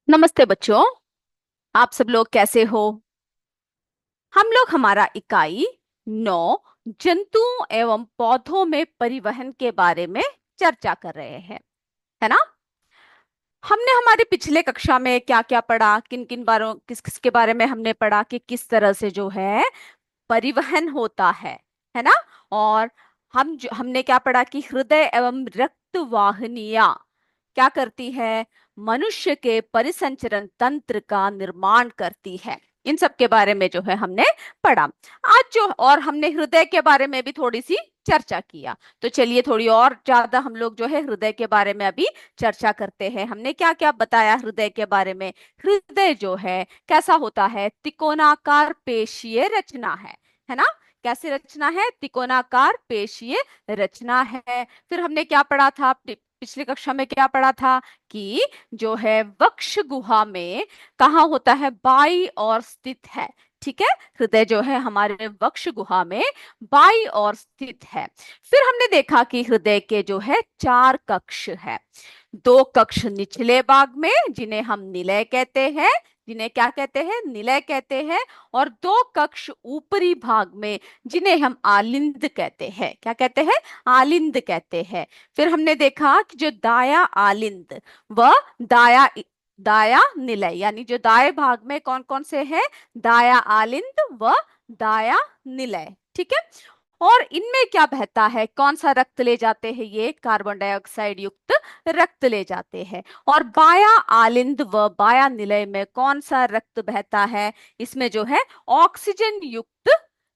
नमस्ते बच्चों। आप सब लोग कैसे हो? हम लोग हमारा इकाई 9 जंतुओं एवं पौधों में परिवहन के बारे में चर्चा कर रहे हैं, है ना? हमने हमारे पिछले कक्षा में क्या क्या पढ़ा, किन किन बारों किस किस के बारे में हमने पढ़ा कि किस तरह से जो है परिवहन होता है ना? और हमने क्या पढ़ा कि हृदय एवं रक्त वाहिनियां क्या करती है? मनुष्य के परिसंचरण तंत्र का निर्माण करती है। इन सब के बारे में जो है हमने पढ़ा। आज जो और हमने हृदय के बारे में भी थोड़ी सी चर्चा किया। तो चलिए थोड़ी और ज्यादा हम लोग जो है हृदय के बारे में अभी चर्चा करते हैं। हमने क्या क्या बताया हृदय के बारे में? हृदय जो है कैसा होता है? त्रिकोणाकार पेशीय रचना है ना? कैसी रचना है? त्रिकोणाकार पेशीय रचना है। फिर हमने क्या पढ़ा था? पिछली कक्षा में क्या पढ़ा था कि जो है वक्ष गुहा में कहाँ होता है? बाई और स्थित है। ठीक है, हृदय जो है हमारे वक्ष गुहा में बाई और स्थित है। फिर हमने देखा कि हृदय के जो है 4 कक्ष है। 2 कक्ष निचले भाग में जिन्हें हम निलय कहते हैं, जिन्हें क्या कहते हैं? निलय कहते हैं। और 2 कक्ष ऊपरी भाग में जिन्हें हम आलिंद कहते हैं। क्या कहते हैं? आलिंद कहते हैं। फिर हमने देखा कि जो दाया आलिंद व दाया दाया निलय, यानी जो दाएं भाग में कौन कौन से हैं? दाया आलिंद व दाया निलय। ठीक है। और इनमें क्या बहता है? कौन सा रक्त ले जाते हैं? ये कार्बन डाइऑक्साइड युक्त रक्त ले जाते हैं। और बाया आलिंद व बाया निलय में कौन सा रक्त बहता है? इसमें जो है ऑक्सीजन युक्त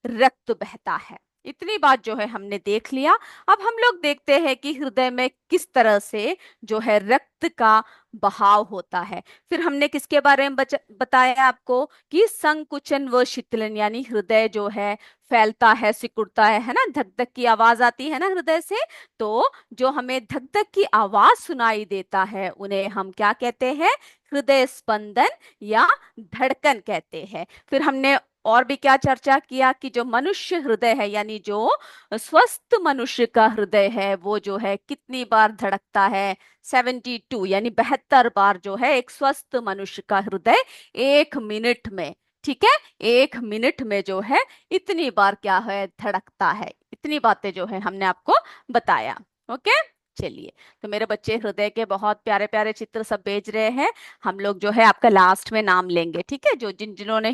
रक्त बहता है। इतनी बात जो है हमने देख लिया। अब हम लोग देखते हैं कि हृदय में किस तरह से जो है रक्त का बहाव होता है। फिर हमने किसके बारे में बताया आपको कि संकुचन व शीतलन, यानी हृदय जो है फैलता है, सिकुड़ता है ना? धक धक की आवाज आती है ना हृदय से। तो जो हमें धक धक की आवाज सुनाई देता है उन्हें हम क्या कहते हैं? हृदय स्पंदन या धड़कन कहते हैं। फिर हमने और भी क्या चर्चा किया कि जो मनुष्य हृदय है, यानी जो स्वस्थ मनुष्य का हृदय है, वो जो है कितनी बार धड़कता है? 72, यानी 72 बार जो है एक स्वस्थ मनुष्य का हृदय 1 मिनट में। ठीक है, 1 मिनट में जो है इतनी बार क्या है? धड़कता है। इतनी बातें जो है हमने आपको बताया। ओके, चलिए। तो मेरे बच्चे हृदय के बहुत प्यारे प्यारे चित्र सब भेज रहे हैं। हम लोग जो है आपका लास्ट में नाम लेंगे, ठीक है? जो जिन्होंने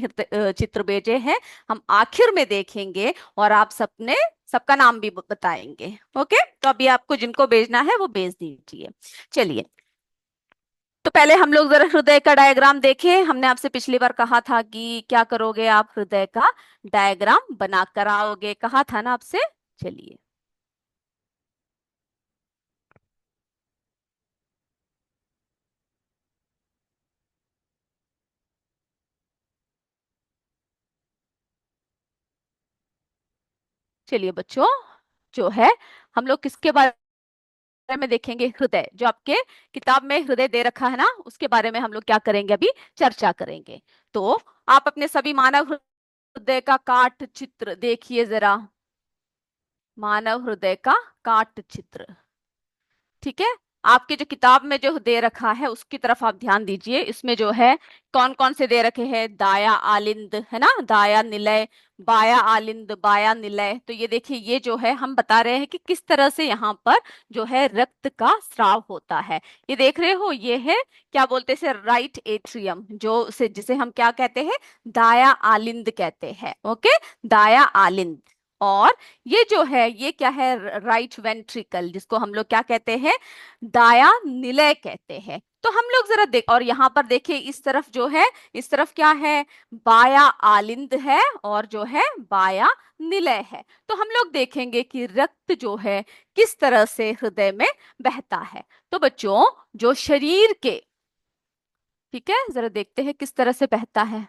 चित्र भेजे हैं हम आखिर में देखेंगे और आप सबने सबका नाम भी बताएंगे। ओके, तो अभी आपको जिनको भेजना है वो भेज दीजिए। चलिए, तो पहले हम लोग जरा हृदय का डायग्राम देखें। हमने आपसे पिछली बार कहा था कि क्या करोगे आप? हृदय का डायग्राम बना कर आओगे, कहा था ना आपसे। चलिए, चलिए बच्चों, जो है हम लोग किसके बारे में देखेंगे? हृदय। जो आपके किताब में हृदय दे रखा है ना, उसके बारे में हम लोग क्या करेंगे? अभी चर्चा करेंगे। तो आप अपने सभी मानव हृदय का काट चित्र देखिए जरा। मानव हृदय का काट चित्र, ठीक है? आपके जो किताब में जो दे रखा है उसकी तरफ आप ध्यान दीजिए। इसमें जो है कौन कौन से दे रखे हैं? दाया आलिंद है ना, दाया निलय, बाया आलिंद, बाया निलय। तो ये देखिए, ये जो है हम बता रहे हैं कि किस तरह से यहाँ पर जो है रक्त का स्राव होता है। ये देख रहे हो, ये है क्या बोलते हैं? राइट एट्रियम, जो से जिसे हम क्या कहते हैं? दाया आलिंद कहते हैं। ओके, दाया आलिंद। और ये जो है ये क्या है? राइट वेंट्रिकल, जिसको हम लोग क्या कहते हैं? दाया निलय कहते हैं। तो हम लोग जरा देख, और यहाँ पर देखिए इस तरफ जो है, इस तरफ क्या है? बाया आलिंद है और जो है बाया निलय है। तो हम लोग देखेंगे कि रक्त जो है किस तरह से हृदय में बहता है। तो बच्चों, जो शरीर के, ठीक है, जरा देखते हैं किस तरह से बहता है।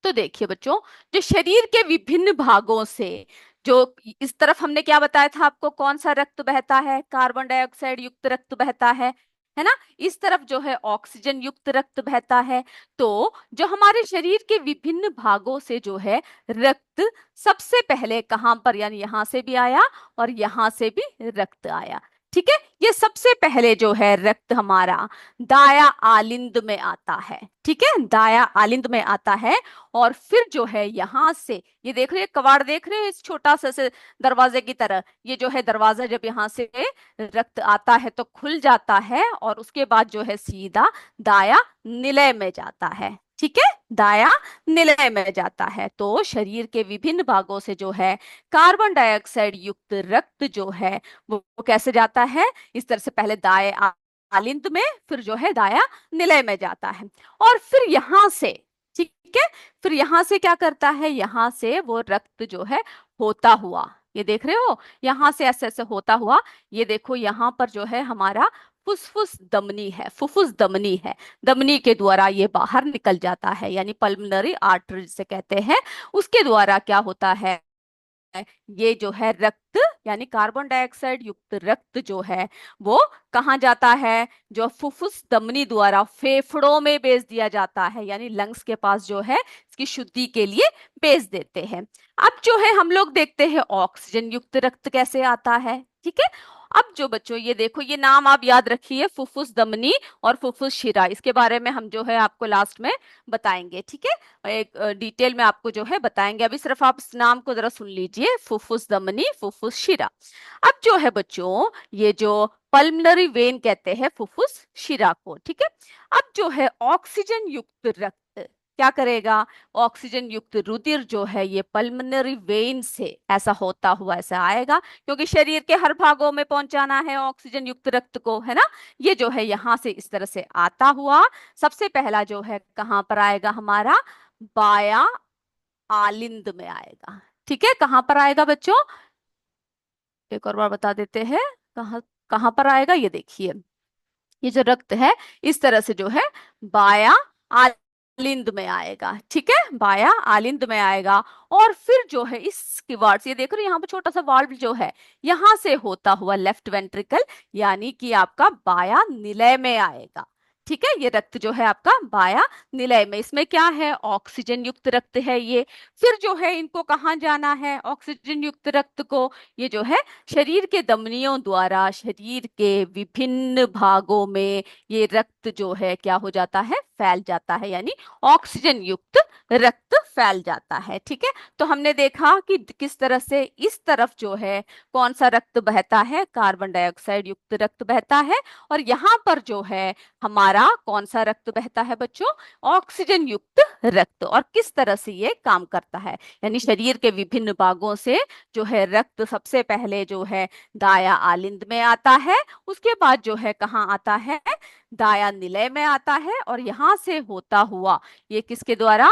तो देखिए बच्चों, जो शरीर के विभिन्न भागों से जो इस तरफ हमने क्या बताया था आपको? कौन सा रक्त बहता है? कार्बन डाइऑक्साइड युक्त रक्त बहता है ना? इस तरफ जो है ऑक्सीजन युक्त रक्त बहता है। तो जो हमारे शरीर के विभिन्न भागों से जो है रक्त सबसे पहले कहां पर, यानी यहां से भी आया और यहां से भी रक्त आया। ठीक है। ये सबसे पहले जो है रक्त हमारा दाया आलिंद में आता है। ठीक है, दाया आलिंद में आता है। और फिर जो है यहां से, ये देख रहे हैं कवाड़, देख रहे हैं इस छोटा सा से दरवाजे की तरह, ये जो है दरवाजा जब यहाँ से रक्त आता है तो खुल जाता है और उसके बाद जो है सीधा दाया निलय में जाता है। ठीक है, दाया निलय में जाता है। तो शरीर के विभिन्न भागों से जो है कार्बन डाइऑक्साइड युक्त रक्त जो है वो कैसे जाता है, इस तरह से पहले दाएं आलिंद में, फिर जो है दाया निलय में जाता है। और फिर यहां से, ठीक है, फिर यहां से क्या करता है, यहां से वो रक्त जो है होता हुआ, ये देख रहे हो, यहां से ऐसे ऐसे होता हुआ, ये देखो यहाँ पर जो है हमारा फुफ्फुस धमनी है, फुफ्फुस धमनी है, धमनी के द्वारा ये बाहर निकल जाता है, यानी पल्मोनरी आर्टरी जिसे कहते हैं, उसके द्वारा क्या होता है, ये जो है रक्त यानी कार्बन डाइऑक्साइड युक्त रक्त जो है वो कहाँ जाता है, जो फुफ्फुस धमनी द्वारा फेफड़ों में भेज दिया जाता है, यानी लंग्स के पास जो है इसकी शुद्धि के लिए भेज देते हैं। अब जो है हम लोग देखते हैं ऑक्सीजन युक्त रक्त कैसे आता है। ठीक है, अब जो बच्चों ये देखो, ये नाम आप याद रखिए, फुफ्फुस धमनी और फुफ्फुस शिरा, इसके बारे में हम जो है आपको लास्ट में बताएंगे। ठीक है, एक डिटेल में आपको जो है बताएंगे, अभी सिर्फ आप इस नाम को जरा सुन लीजिए, फुफ्फुस धमनी फुफ्फुस शिरा। अब जो है बच्चों, ये जो पल्मनरी वेन कहते हैं फुफ्फुस शिरा को। ठीक है, अब जो है ऑक्सीजन युक्त रक्त क्या करेगा, ऑक्सीजन युक्त रुधिर जो है ये पल्मनरी वेन से ऐसा होता हुआ ऐसा आएगा, क्योंकि शरीर के हर भागों में पहुंचाना है ऑक्सीजन युक्त रक्त को, है ना। ये जो है यहाँ से इस तरह से आता हुआ सबसे पहला जो है कहाँ पर आएगा, हमारा बाया आलिंद में आएगा। ठीक है, कहाँ पर आएगा बच्चों, एक और बार बता देते हैं, कहाँ कहाँ पर आएगा, ये देखिए, ये जो रक्त है इस तरह से जो है बाया आलिंद में आएगा। ठीक है, बाया आलिंद में आएगा। और फिर जो है इस किवाड़ से, ये देख रहे हो यहाँ पर छोटा सा वाल्व जो है, यहां से होता हुआ लेफ्ट वेंट्रिकल यानी कि आपका बाया निलय में आएगा। ठीक है, ये रक्त जो है आपका बाया निलय में, इसमें क्या है, ऑक्सीजन युक्त रक्त है ये। फिर जो है इनको कहाँ जाना है ऑक्सीजन युक्त रक्त को, ये जो है शरीर के धमनियों द्वारा शरीर के विभिन्न भागों में ये रक्त जो है क्या हो जाता है, फैल जाता है, यानी ऑक्सीजन युक्त रक्त फैल जाता है। ठीक है, तो हमने देखा कि किस तरह से इस तरफ जो है कौन सा रक्त बहता है, कार्बन डाइऑक्साइड युक्त रक्त बहता है, और यहाँ पर जो है हमारा कौन सा रक्त बहता है बच्चों, ऑक्सीजन युक्त रक्त। और किस तरह से ये काम करता है, यानी शरीर के विभिन्न भागों से जो है रक्त सबसे पहले जो है दाया आलिंद में आता है, उसके बाद जो है कहाँ आता है, दाया निलय में आता है, और यहां से होता हुआ ये किसके द्वारा,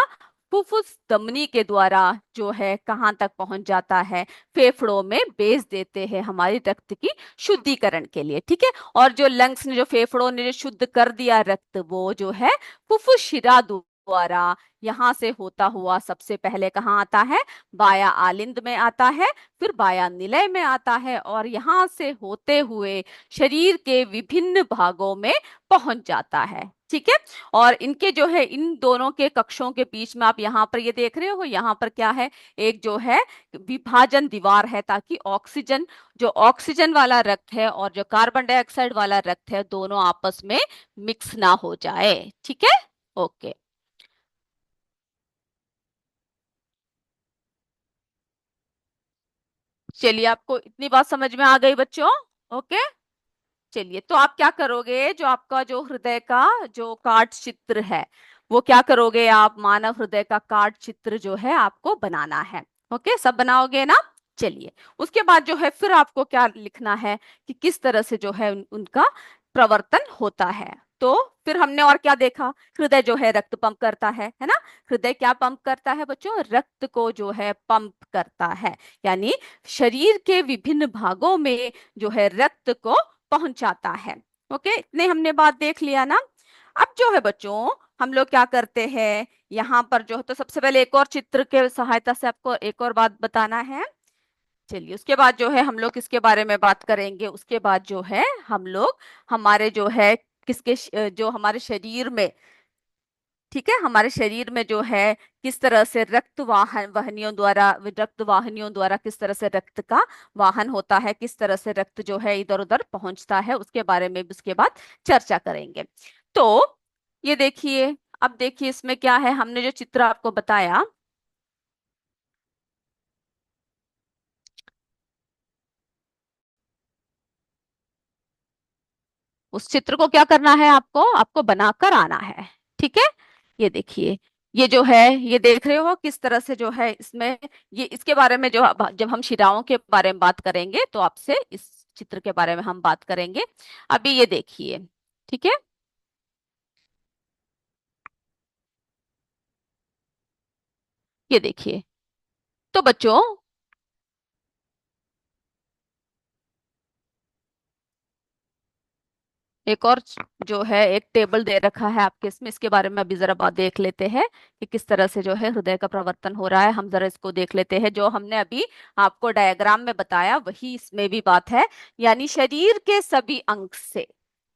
फुफ्फुस धमनी के द्वारा जो है कहाँ तक पहुंच जाता है, फेफड़ों में भेज देते हैं हमारी रक्त की शुद्धिकरण के लिए। ठीक है, और जो लंग्स ने, जो फेफड़ों ने जो शुद्ध कर दिया रक्त, वो जो है फुफ्फुस शिरा द्वारा यहां से होता हुआ सबसे पहले कहाँ आता है, बाया आलिंद में आता है, फिर बाया निलय में आता है, और यहाँ से होते हुए शरीर के विभिन्न भागों में पहुंच जाता है। ठीक है, और इनके जो है इन दोनों के कक्षों के बीच में आप यहाँ पर ये देख रहे हो, यहाँ पर क्या है, एक जो है विभाजन दीवार है, ताकि ऑक्सीजन, जो ऑक्सीजन वाला रक्त है और जो कार्बन डाइऑक्साइड वाला रक्त है, दोनों आपस में मिक्स ना हो जाए। ठीक है, ओके। चलिए, आपको इतनी बात समझ में आ गई बच्चों, ओके। चलिए, तो आप क्या करोगे, जो आपका जो हृदय का जो कार्ड चित्र है, वो क्या करोगे आप, मानव हृदय का कार्ड चित्र जो है आपको बनाना है। ओके, सब बनाओगे ना। चलिए, उसके बाद जो है फिर आपको क्या लिखना है कि किस तरह से जो है उनका प्रवर्तन होता है। तो फिर हमने और क्या देखा, हृदय जो है रक्त पंप करता है ना। हृदय क्या पंप करता है बच्चों, रक्त को जो है पंप करता है, यानी शरीर के विभिन्न भागों में जो है रक्त को पहुंचाता है। ओके, इतने हमने बात देख लिया ना। अब जो है बच्चों हम लोग क्या करते हैं, यहाँ पर जो है, तो सबसे पहले एक और चित्र के सहायता से आपको एक और बात बताना है। चलिए, उसके बाद जो है हम लोग किसके बारे में बात करेंगे, उसके बाद जो है हम लोग हमारे जो है किसके जो हमारे शरीर में ठीक है, हमारे शरीर में जो है किस तरह से रक्त वाहिनियों द्वारा किस तरह से रक्त का वाहन होता है, किस तरह से रक्त जो है इधर उधर पहुंचता है, उसके बारे में भी उसके बाद चर्चा करेंगे। तो ये देखिए, अब देखिए इसमें क्या है, हमने जो चित्र आपको बताया, उस चित्र को क्या करना है, आपको आपको बनाकर आना है। ठीक है, ये देखिए, ये जो है, ये देख रहे हो किस तरह से जो है इसमें, ये इसके बारे में जो जब हम शिराओं के बारे में बात करेंगे तो आपसे इस चित्र के बारे में हम बात करेंगे। अभी ये देखिए, ठीक है, ये देखिए। तो बच्चों, एक और जो है एक टेबल दे रखा है आपके इसमें, इसके बारे में अभी जरा बात देख लेते हैं कि किस तरह से जो है हृदय का प्रवर्तन हो रहा है। हम जरा इसको देख लेते हैं, जो हमने अभी आपको डायग्राम में बताया वही इसमें भी बात है। यानी शरीर के सभी अंग से,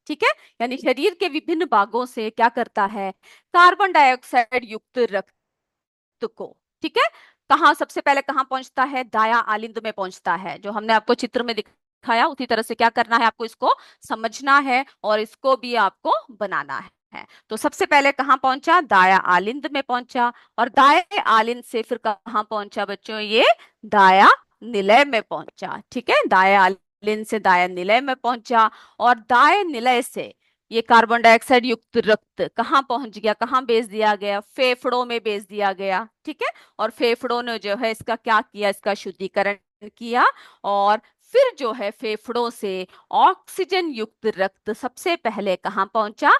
ठीक है, यानी शरीर के विभिन्न भागों से क्या करता है, कार्बन डाइऑक्साइड युक्त रक्त को, ठीक है, कहाँ सबसे पहले कहाँ पहुंचता है, दाया आलिंद में पहुंचता है। जो हमने आपको चित्र में दिखाया उसी तरह से क्या करना है, आपको इसको समझना है और इसको भी आपको बनाना है। तो सबसे पहले कहाँ पहुंचा, दाया आलिंद में पहुंचा, और दाएं आलिंद से फिर कहाँ पहुंचा बच्चों, ये दाया निलय में पहुंचा। ठीक है, दाएं आलिंद से दाया निलय में पहुंचा, और दाएं निलय से ये कार्बन डाइऑक्साइड युक्त रक्त कहाँ पहुंच गया, कहाँ भेज दिया गया, फेफड़ों में भेज दिया गया। ठीक है, और फेफड़ों ने जो है इसका क्या किया, इसका शुद्धिकरण किया, और फिर जो है फेफड़ों से ऑक्सीजन युक्त रक्त सबसे पहले कहाँ पहुंचा,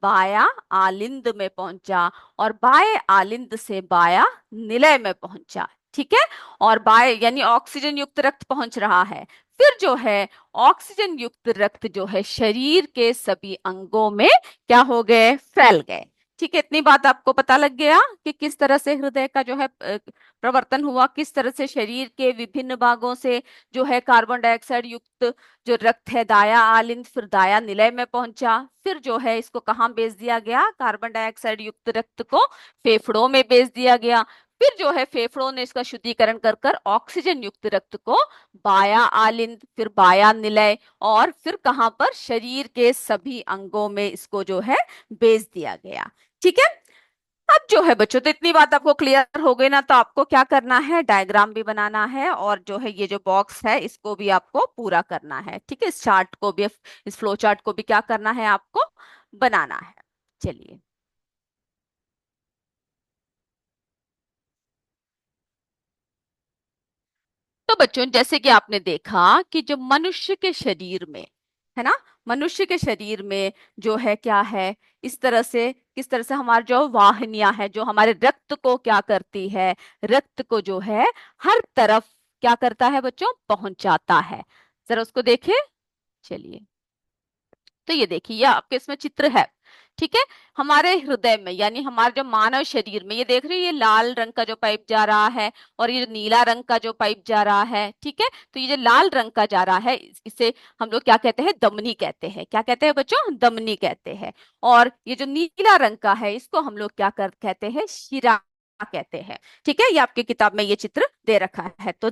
बाया आलिंद में पहुंचा, और बाएं आलिंद से बाया निलय में पहुंचा। ठीक है, और बाएं यानी ऑक्सीजन युक्त रक्त पहुंच रहा है। फिर जो है ऑक्सीजन युक्त रक्त जो है शरीर के सभी अंगों में क्या हो गए, फैल गए। ठीक है, इतनी बात आपको पता लग गया कि किस तरह से हृदय का जो है प्रवर्तन हुआ, किस तरह से शरीर के विभिन्न भागों से जो है कार्बन डाइऑक्साइड युक्त जो रक्त है दाया आलिंद फिर दाया निलय में पहुंचा, फिर जो है इसको कहाँ भेज दिया गया, कार्बन डाइऑक्साइड युक्त रक्त को फेफड़ों में भेज दिया गया। फिर जो है फेफड़ों ने इसका शुद्धिकरण कर कर ऑक्सीजन युक्त रक्त को बाया आलिंद फिर बाया निलय और फिर कहां पर, शरीर के सभी अंगों में इसको जो है भेज दिया गया। ठीक है, अब जो है बच्चों, तो इतनी बात आपको क्लियर हो गई ना, तो आपको क्या करना है, डायग्राम भी बनाना है, और जो है ये जो बॉक्स है इसको भी आपको पूरा करना है। ठीक है, इस चार्ट को भी, इस फ्लो चार्ट को भी क्या करना है, आपको बनाना है। चलिए, तो बच्चों जैसे कि आपने देखा कि जो मनुष्य के शरीर में है ना, मनुष्य के शरीर में जो है क्या है, इस तरह से किस तरह से हमारी जो वाहिनियां है जो हमारे रक्त को क्या करती है, रक्त को जो है हर तरफ क्या करता है बच्चों, पहुंचाता है। जरा उसको देखें। चलिए, तो ये देखिए, ये आपके इसमें चित्र है। ठीक है, हमारे हृदय में यानी हमारे जो मानव शरीर में, ये देख रहे हैं, ये लाल रंग का जो पाइप जा रहा है और ये जो नीला रंग का जो पाइप जा रहा है। ठीक है, तो ये जो लाल रंग का जा रहा है इसे हम लोग क्या कहते हैं, दमनी कहते हैं। क्या कहते हैं बच्चों, दमनी कहते हैं। और ये जो नीला रंग का है इसको हम लोग क्या कहते हैं, शिरा कहते हैं। ठीक है, ये आपकी किताब में ये चित्र दे रखा है। तो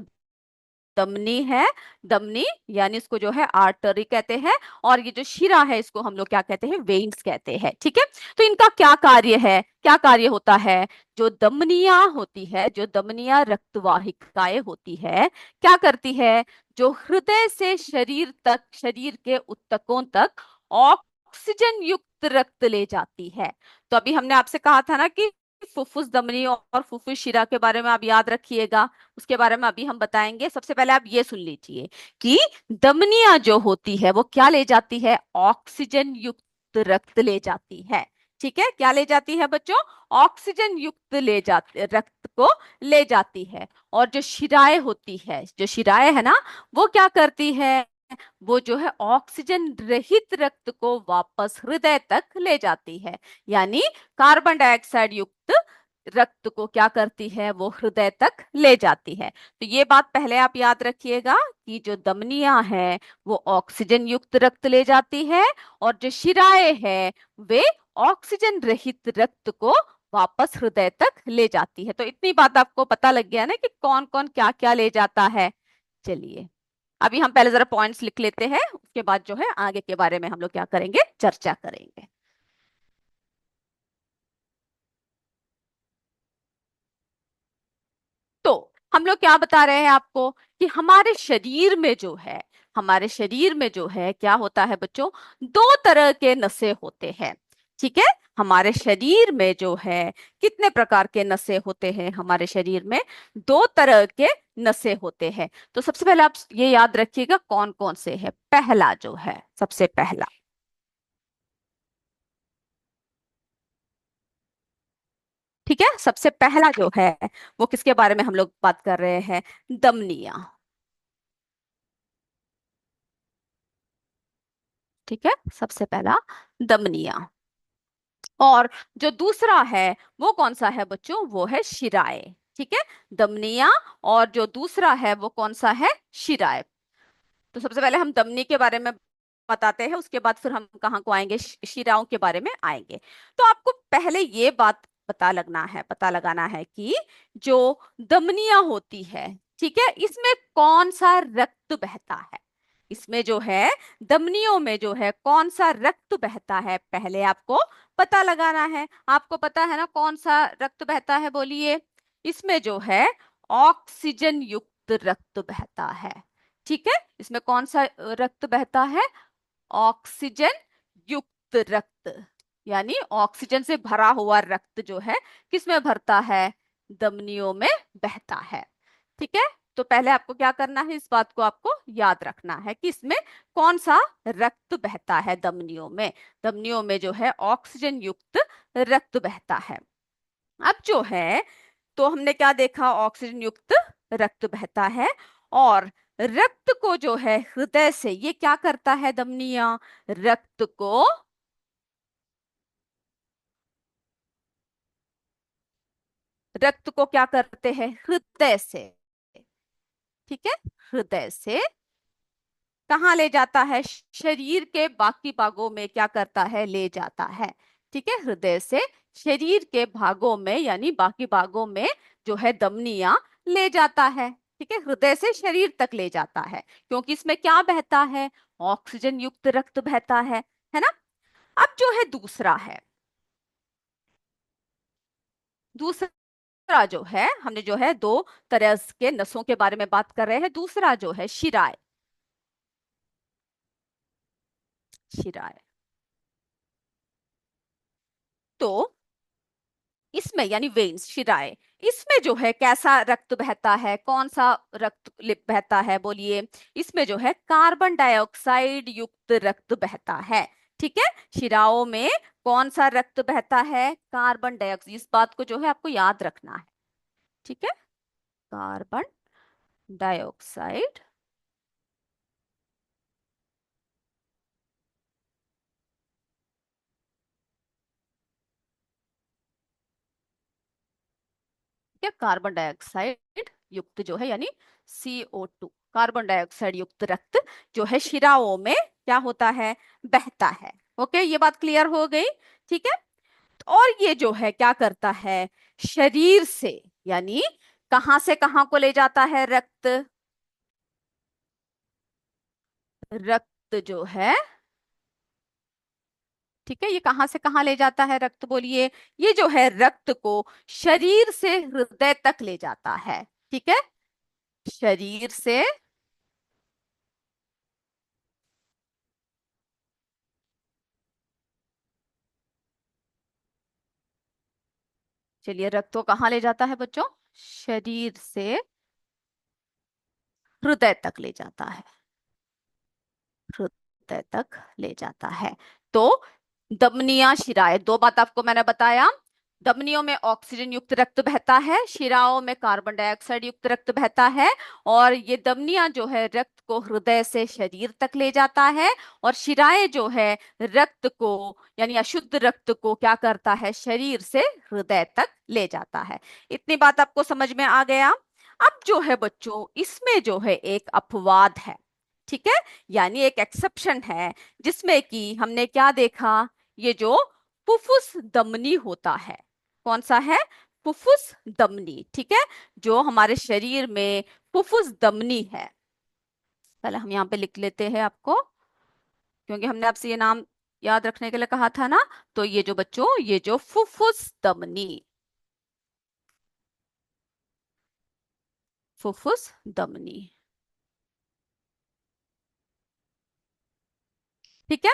दमनी है, दमनी यानी इसको जो है आर्टरी कहते हैं, और ये जो शिरा है इसको हम लोग क्या कहते हैं, वेन्स कहते हैं। ठीक है, तो इनका क्या कार्य है, क्या कार्य होता है, जो दमनिया होती है, जो दमनिया रक्तवाहिकाएं होती है, क्या करती है, जो हृदय से शरीर तक, शरीर के ऊतकों तक ऑक्सीजन युक्त रक्त ले जाती है। तो अभी हमने आपसे कहा था ना कि फुफ्फुस धमनी और फुफ्फुस शिरा के बारे में आप याद रखिएगा, उसके बारे में अभी हम बताएंगे। सबसे पहले आप ये सुन लीजिए कि धमनियां जो होती है वो क्या ले जाती है, ऑक्सीजन युक्त रक्त ले जाती है। ठीक है, क्या ले जाती है बच्चों, ऑक्सीजन युक्त ले जाती रक्त को ले जाती है। और जो शिराएं होती है, जो शिराएं है ना, वो क्या करती है, वो जो है ऑक्सीजन रहित रक्त को वापस हृदय तक ले जाती है। यानी कार्बन डाइऑक्साइड युक्त रक्त को क्या करती है, वो हृदय तक ले जाती है। तो ये बात पहले आप याद रखिएगा कि जो धमनियां है वो ऑक्सीजन युक्त रक्त ले जाती है, और जो शिराएं है वे ऑक्सीजन रहित रक्त को वापस हृदय तक ले जाती है। तो इतनी बात आपको पता लग गया ना कि कौन कौन क्या क्या ले जाता है। चलिए अभी हम पहले जरा पॉइंट्स लिख लेते हैं, उसके बाद जो है आगे के बारे में हम लोग क्या करेंगे, चर्चा करेंगे। तो हम लोग क्या बता रहे हैं आपको कि हमारे शरीर में जो है, हमारे शरीर में जो है क्या होता है बच्चों, दो तरह के नसें होते हैं। ठीक है, हमारे शरीर में जो है कितने प्रकार के नसें होते हैं, हमारे शरीर में दो तरह के नसें होते हैं। तो सबसे पहले आप ये याद रखिएगा कौन कौन से हैं। पहला जो है, सबसे पहला, ठीक है, सबसे पहला जो है वो किसके बारे में हम लोग बात कर रहे हैं, धमनियां। ठीक है, सबसे पहला धमनियां। और जो दूसरा है वो कौन सा है बच्चों, वो है शिराएं। ठीक है, धमनियां, और जो दूसरा है वो कौन सा है, शिराएं। तो सबसे पहले हम धमनी के बारे में बताते हैं, उसके बाद फिर हम कहाँ को आएंगे, शिराओं के बारे में आएंगे। तो आपको पहले ये बात पता लगाना है कि जो धमनियां होती है, ठीक है, इसमें कौन सा रक्त बहता है। इसमें जो है धमनियों में जो है कौन सा रक्त बहता है, पहले आपको पता लगाना है। आपको पता है ना कौन सा रक्त बहता है, बोलिए। इसमें जो है ऑक्सीजन युक्त रक्त बहता है। ठीक है, इसमें कौन सा रक्त बहता है, ऑक्सीजन युक्त रक्त, यानी ऑक्सीजन से भरा हुआ रक्त जो है किसमें भरता है, धमनियों में बहता है। ठीक है, तो पहले आपको क्या करना है, इस बात को आपको याद रखना है कि इसमें कौन सा रक्त बहता है धमनियों में। धमनियों में जो है ऑक्सीजन युक्त रक्त बहता है। अब जो है, तो हमने क्या देखा, ऑक्सीजन युक्त रक्त बहता है। और रक्त को जो है हृदय से ये क्या करता है, धमनियां रक्त को क्या करते हैं, हृदय से, ठीक है, हृदय से कहाँ ले जाता है, शरीर के बाकी भागों में क्या करता है, ले जाता है। ठीक है, हृदय से शरीर के भागों में यानी बाकी भागों में जो है धमनियां ले जाता है। ठीक है, हृदय से शरीर तक ले जाता है, क्योंकि इसमें क्या बहता है, ऑक्सीजन युक्त रक्त बहता है ना। अब जो है दूसरा है, दूसरा जो है, हमने जो है दो तरह के नसों के बारे में बात कर रहे हैं। दूसरा जो है शिराएं, शिराएं। तो इसमें यानी वेन्स, शिराएं, इसमें जो है कैसा रक्त बहता है, कौन सा रक्त बहता है, बोलिए। इसमें जो है कार्बन डाइऑक्साइड युक्त रक्त बहता है। ठीक है, शिराओं में कौन सा रक्त बहता है, कार्बन डाइऑक्साइड। इस बात को जो है आपको याद रखना है। ठीक है, कार्बन डाइऑक्साइड, या कार्बन डाइऑक्साइड युक्त जो है यानी CO2, कार्बन डाइऑक्साइड युक्त रक्त जो है शिराओं में क्या होता है, बहता है। ओके, ये बात क्लियर हो गई। ठीक है, और ये जो है क्या करता है, शरीर से यानी कहां से कहां को ले जाता है रक्त, रक्त जो है, ठीक है, ये कहां से कहां ले जाता है रक्त, बोलिए। ये जो है रक्त को शरीर से हृदय तक ले जाता है। ठीक है, शरीर से, चलिए रक्त को कहाँ ले जाता है बच्चों, शरीर से हृदय तक ले जाता है, हृदय तक ले जाता है। तो धमनियां, शिराएं, दो बात आपको मैंने बताया। धमनियों में ऑक्सीजन युक्त रक्त बहता है, शिराओं में कार्बन डाइऑक्साइड युक्त रक्त बहता है। और ये धमनियां जो है रक्त को हृदय से शरीर तक ले जाता है, और शिराएं जो है रक्त को यानी अशुद्ध रक्त को क्या करता है, शरीर से हृदय तक ले जाता है। इतनी बात आपको समझ में आ गया। अब जो है बच्चों, इसमें जो है एक अपवाद है, ठीक है, यानी एक एक्सेप्शन है, जिसमें कि हमने क्या देखा, ये जो फुफ्फुस धमनी होता है, कौन सा है, फुफ्फुस धमनी, ठीक है, जो हमारे शरीर में फुफ्फुस धमनी है। पहले हम यहाँ पे लिख लेते हैं आपको, क्योंकि हमने आपसे ये नाम याद रखने के लिए कहा था ना। तो ये जो बच्चों, ये जो फुफ्फुस धमनी, फुफ्फुस धमनी, ठीक है।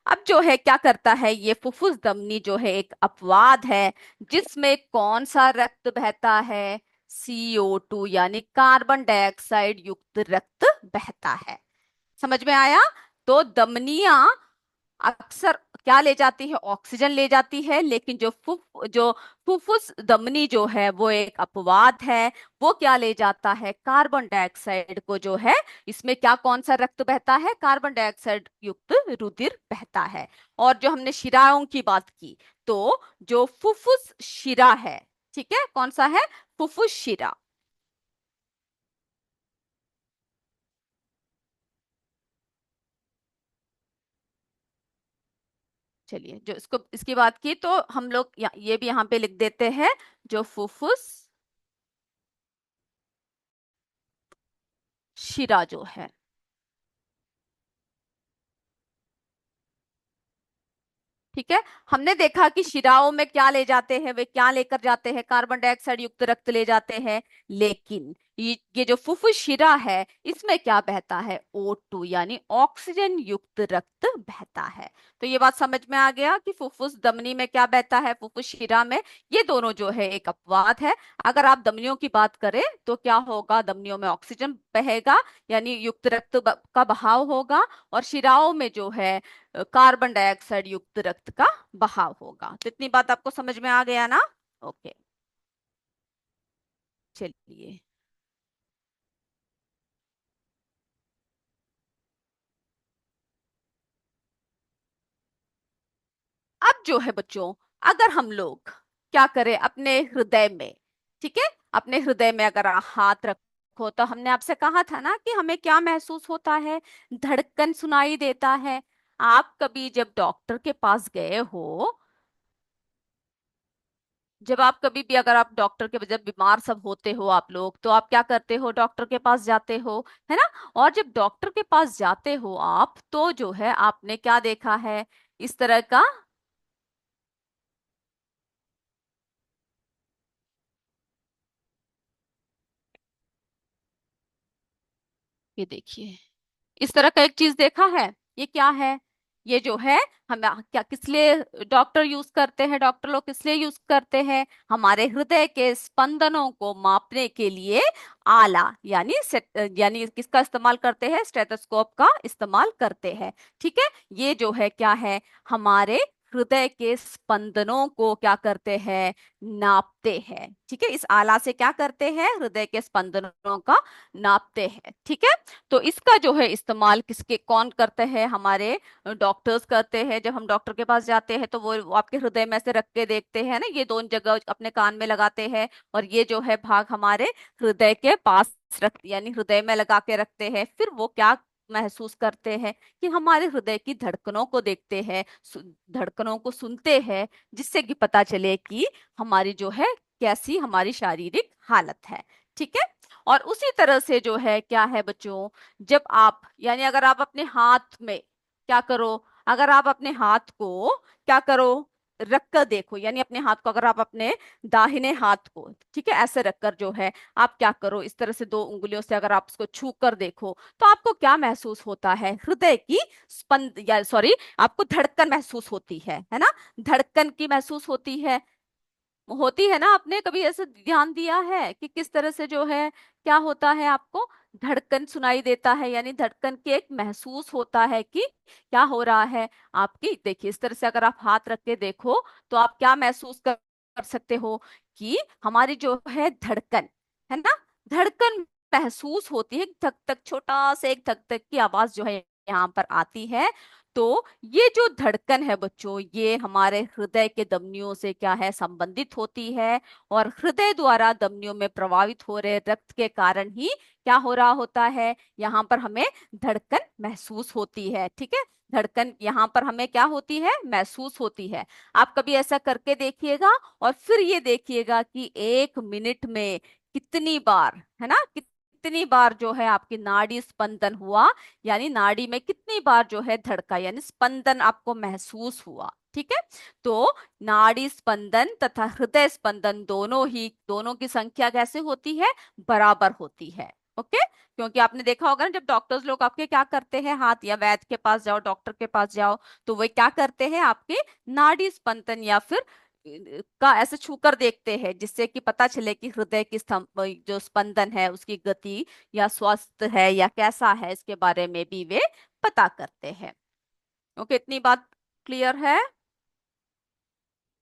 अब जो है क्या करता है, ये फुफ्फुस धमनी जो है एक अपवाद है, जिसमें कौन सा रक्त बहता है, CO2 यानी कार्बन डाइऑक्साइड युक्त रक्त बहता है। समझ में आया। तो धमनियां अक्सर क्या ले जाती है, ऑक्सीजन ले जाती है, लेकिन जो फुफ्फुस धमनी जो है वो एक अपवाद है। वो क्या ले जाता है, कार्बन डाइऑक्साइड को जो है, इसमें क्या कौन सा रक्त बहता है, कार्बन डाइऑक्साइड युक्त रुधिर बहता है। और जो हमने शिराओं की बात की, तो जो फुफ्फुस शिरा है, ठीक है, कौन सा है, फुफ्फुस शिरा। चलिए, जो इसको इसकी बात की, तो हम लोग ये भी यहाँ पे लिख देते हैं, जो फुफ्फुस शिरा जो है, ठीक है। हमने देखा कि शिराओं में क्या ले जाते हैं, वे क्या लेकर जाते हैं, कार्बन डाइऑक्साइड युक्त रक्त ले जाते हैं। लेकिन ये जो फुफ्फुस शिरा है, इसमें क्या बहता है, O2 यानी ऑक्सीजन युक्त रक्त बहता है। तो ये बात समझ में आ गया कि फुफ्फुस धमनी में क्या बहता है, फुफ्फुस शिरा में। ये दोनों जो है एक अपवाद है। अगर आप धमनियों की बात करें तो क्या होगा, धमनियों में ऑक्सीजन बहेगा, यानी युक्त रक्त का बहाव होगा, और शिराओं में जो है कार्बन डाइऑक्साइड युक्त रक्त का बहाव होगा। तो इतनी बात आपको समझ में आ गया ना। ओके, चलिए। अब जो है बच्चों, अगर हम लोग क्या करें अपने हृदय में, ठीक है, अपने हृदय में अगर हाथ रखो, तो हमने आपसे कहा था ना कि हमें क्या महसूस होता है, धड़कन सुनाई देता है। आप कभी जब डॉक्टर के पास गए हो, जब आप कभी भी, अगर आप डॉक्टर के, जब बीमार सब होते हो आप लोग, तो आप क्या करते हो, डॉक्टर के पास जाते हो, है ना। और जब डॉक्टर के पास जाते हो आप, तो जो है आपने क्या देखा है, इस तरह का, ये देखिए, इस तरह का एक चीज देखा है। ये क्या है, ये जो है, हम क्या किस लिए डॉक्टर यूज करते हैं, डॉक्टर लोग किस लिए यूज करते हैं, हमारे हृदय के स्पंदनों को मापने के लिए आला यानी यानी किसका इस्तेमाल करते हैं, स्टेथोस्कोप का इस्तेमाल करते हैं, ठीक है। ये जो है क्या है, हमारे हृदय के स्पंदनों को क्या करते हैं, नापते हैं, ठीक है। इस आला से क्या करते हैं, हृदय के स्पंदनों का नापते हैं, ठीक है। तो इसका जो है इस्तेमाल किसके, कौन करते हैं, हमारे डॉक्टर्स करते हैं। जब हम डॉक्टर के पास जाते हैं, तो वो आपके हृदय में से रख के देखते हैं ना, ये दोनों जगह अपने कान में लगाते हैं, और ये जो है भाग हमारे हृदय के पास रख, यानी हृदय में लगा के रखते हैं। फिर वो क्या महसूस करते हैं, कि हमारे हृदय की धड़कनों को देखते हैं, धड़कनों को सुनते हैं, जिससे कि पता चले कि हमारी जो है कैसी हमारी शारीरिक हालत है, ठीक है। और उसी तरह से जो है क्या है बच्चों, जब आप, यानी अगर आप अपने हाथ में क्या करो, अगर आप अपने हाथ को क्या करो, रख कर देखो, यानी अपने हाथ को, अगर आप अपने दाहिने हाथ को, ठीक है, ऐसे रखकर जो है आप क्या करो, इस तरह से दो उंगलियों से अगर आप उसको छू कर देखो, तो आपको क्या महसूस होता है, हृदय की स्पंद, या सॉरी, आपको धड़कन महसूस होती है ना, धड़कन की महसूस होती है ना। आपने कभी ऐसे ध्यान दिया है कि किस तरह से जो है क्या होता है, आपको धड़कन सुनाई देता है, यानी धड़कन की एक महसूस होता है कि क्या हो रहा है आपकी। देखिए, इस तरह से अगर आप हाथ रख के देखो, तो आप क्या महसूस कर सकते हो कि हमारी जो है धड़कन, है ना, धड़कन महसूस होती है, धक धक, छोटा सा एक धक धक की आवाज जो है यहाँ पर आती है। तो ये जो धड़कन है बच्चों, ये हमारे हृदय के धमनियों से क्या है, संबंधित होती है। और हृदय द्वारा धमनियों में प्रवाहित हो रहे रक्त के कारण ही क्या हो रहा होता है, यहाँ पर हमें धड़कन महसूस होती है। ठीक है, धड़कन यहाँ पर हमें क्या होती है, महसूस होती है। आप कभी ऐसा करके देखिएगा और फिर ये देखिएगा कि 1 मिनट में कितनी बार, है ना, कितनी बार जो है आपकी नाड़ी स्पंदन हुआ, यानी नाड़ी में कितनी बार जो है धड़का, यानी स्पंदन आपको महसूस हुआ। ठीक है, तो नाड़ी स्पंदन तथा हृदय स्पंदन दोनों की संख्या कैसे होती है, बराबर होती है। ओके, क्योंकि आपने देखा होगा ना, जब डॉक्टर्स लोग आपके क्या करते हैं, हाथ या वैद्य के पास जाओ, डॉक्टर के पास जाओ, तो वे क्या करते हैं, आपके नाड़ी स्पंदन या फिर का ऐसे छूकर देखते हैं, जिससे कि पता चले कि हृदय की जो स्पंदन है उसकी गति या स्वस्थ है या कैसा है, इसके बारे में भी वे पता करते हैं। ओके, इतनी बात क्लियर है?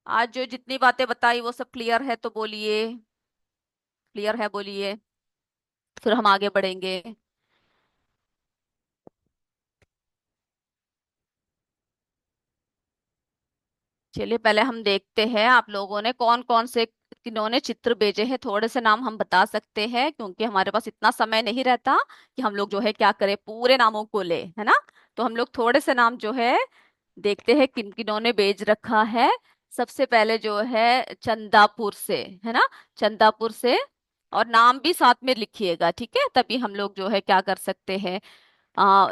आज जो जितनी बातें बताई वो सब क्लियर है तो बोलिए, क्लियर है बोलिए, फिर हम आगे बढ़ेंगे। चलिए पहले हम देखते हैं आप लोगों ने कौन कौन से, किन्होंने चित्र भेजे हैं। थोड़े से नाम हम बता सकते हैं क्योंकि हमारे पास इतना समय नहीं रहता कि हम लोग जो है क्या करें, पूरे नामों को ले, है ना। तो हम लोग थोड़े से नाम जो है देखते हैं किन किन्होंने भेज रखा है। सबसे पहले जो है चंदापुर से, है ना, चंदापुर से। और नाम भी साथ में लिखिएगा, ठीक है, तभी हम लोग जो है क्या कर सकते हैं।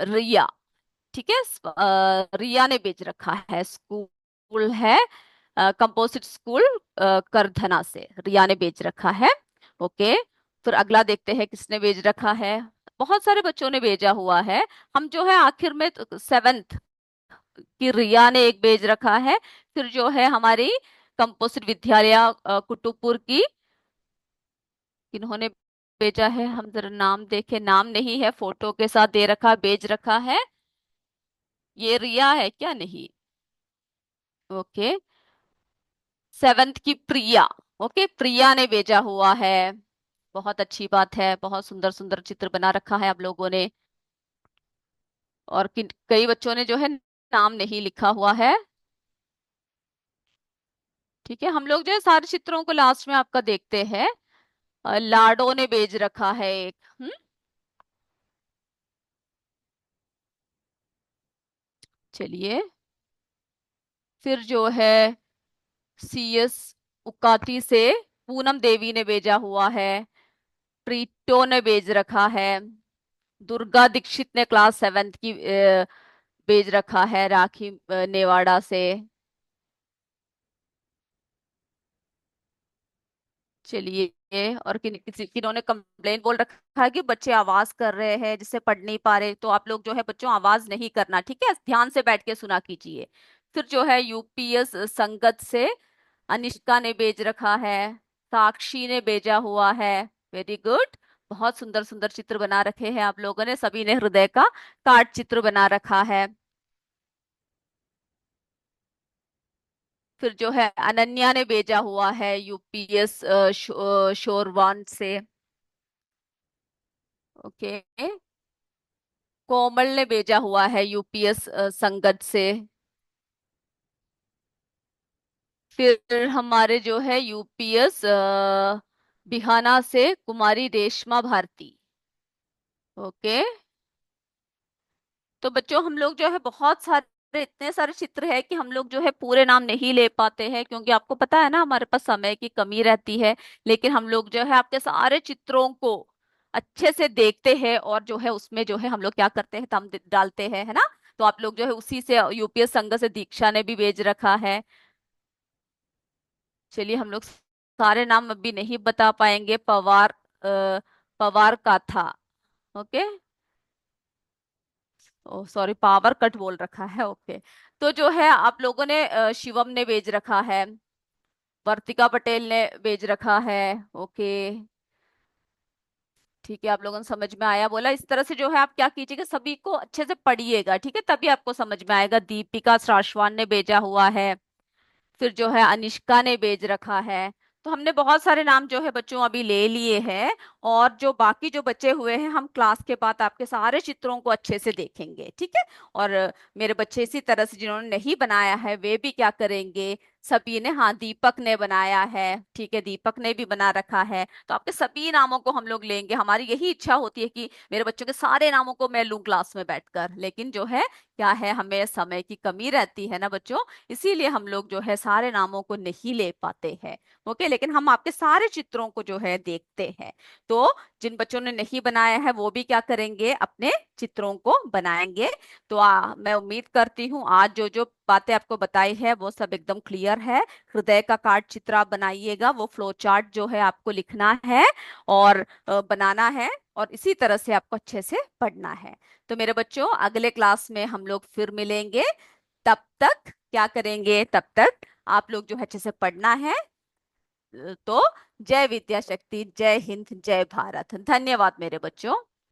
रिया, ठीक है, रिया ने भेज रखा है, स्कूल है कंपोजिट स्कूल करधना से, रिया ने भेज रखा है। ओके, फिर अगला देखते हैं किसने भेज रखा है। बहुत सारे बच्चों ने भेजा हुआ है। हम जो है आखिर में 7th की रिया ने एक भेज रखा है। फिर जो है हमारी कंपोजिट विद्यालय कुतुबपुर की, इन्होंने भेजा है, हम जरा नाम देखें, नाम नहीं है, फोटो के साथ दे रखा, भेज रखा है। ये रिया है क्या, नहीं। ओके, 7th की प्रिया, ओके, प्रिया ने भेजा हुआ है। बहुत अच्छी बात है, बहुत सुंदर सुंदर चित्र बना रखा है आप लोगों ने। और कई बच्चों ने जो है नाम नहीं लिखा हुआ है। ठीक है, हम लोग जो है सारे चित्रों को लास्ट में आपका देखते हैं। लाडो ने भेज रखा है एक। चलिए, फिर जो है CS उकाती से पूनम देवी ने भेजा हुआ है। प्रीतो ने भेज रखा है। दुर्गा दीक्षित ने क्लास 7th की भेज रखा है, राखी नेवाड़ा से। चलिए, और किन्होंने कंप्लेन बोल रखा है कि बच्चे आवाज कर रहे हैं जिससे पढ़ नहीं पा रहे, तो आप लोग जो है बच्चों आवाज नहीं करना, ठीक है, ध्यान से बैठ के सुना कीजिए। फिर जो है UPS संगत से अनिष्का ने भेज रखा है। साक्षी ने भेजा हुआ है। वेरी गुड, बहुत सुंदर सुंदर चित्र बना रखे हैं आप लोगों ने, सभी ने हृदय का कार्ड चित्र बना रखा है। फिर जो है अनन्या ने भेजा हुआ है UPS शोरवान से। ओके, कोमल ने भेजा हुआ है UPS संगत से। फिर हमारे जो है UPS बिहाना से कुमारी रेशमा भारती। ओके, तो बच्चों हम लोग जो है बहुत सारे, इतने सारे चित्र है कि हम लोग जो है पूरे नाम नहीं ले पाते हैं, क्योंकि आपको पता है ना हमारे पास समय की कमी रहती है। लेकिन हम लोग जो है आपके सारे चित्रों को अच्छे से देखते हैं और जो है उसमें जो है हम लोग क्या करते हैं, थंब डालते हैं, है ना। तो आप लोग जो है उसी से, UPS संघ से दीक्षा ने भी भेज रखा है। चलिए, हम लोग सारे नाम अभी नहीं बता पाएंगे। पवार का था। ओके, ओ सॉरी, पावर कट बोल रखा है। ओके, तो जो है आप लोगों ने शिवम ने भेज रखा है। वर्तिका पटेल ने भेज रखा है। ओके, ठीक है, आप लोगों ने समझ में आया बोला। इस तरह से जो है आप क्या कीजिएगा, सभी को अच्छे से पढ़िएगा, ठीक है, तभी आपको समझ में आएगा। दीपिका साशवान ने भेजा हुआ है। फिर जो है अनिष्का ने भेज रखा है। तो हमने बहुत सारे नाम जो है बच्चों अभी ले लिए हैं। और जो बाकी जो बचे हुए हैं हम क्लास के बाद आपके सारे चित्रों को अच्छे से देखेंगे, ठीक है। और मेरे बच्चे इसी तरह से जिन्होंने नहीं बनाया है वे भी क्या करेंगे, सभी ने, हाँ दीपक ने बनाया है, ठीक है, दीपक ने भी बना रखा है। तो आपके सभी नामों को हम लोग लेंगे। हमारी यही इच्छा होती है कि मेरे बच्चों के सारे नामों को मैं लूं क्लास में बैठकर, लेकिन जो है क्या है, हमें समय की कमी रहती है ना बच्चों, इसीलिए हम लोग जो है सारे नामों को नहीं ले पाते हैं। ओके, लेकिन हम आपके सारे चित्रों को जो है देखते हैं। तो जिन बच्चों ने नहीं बनाया है वो भी क्या करेंगे, अपने चित्रों को बनाएंगे। तो मैं उम्मीद करती हूँ आज जो जो बातें आपको बताई है वो सब एकदम क्लियर है। हृदय का कार्ड चित्र आप बनाइएगा, वो फ्लो चार्ट जो है आपको लिखना है और बनाना है, और इसी तरह से आपको अच्छे से पढ़ना है। तो मेरे बच्चों अगले क्लास में हम लोग फिर मिलेंगे। तब तक क्या करेंगे, तब तक आप लोग जो है अच्छे से पढ़ना है। तो जय विद्या शक्ति, जय हिंद, जय भारत, धन्यवाद मेरे बच्चों।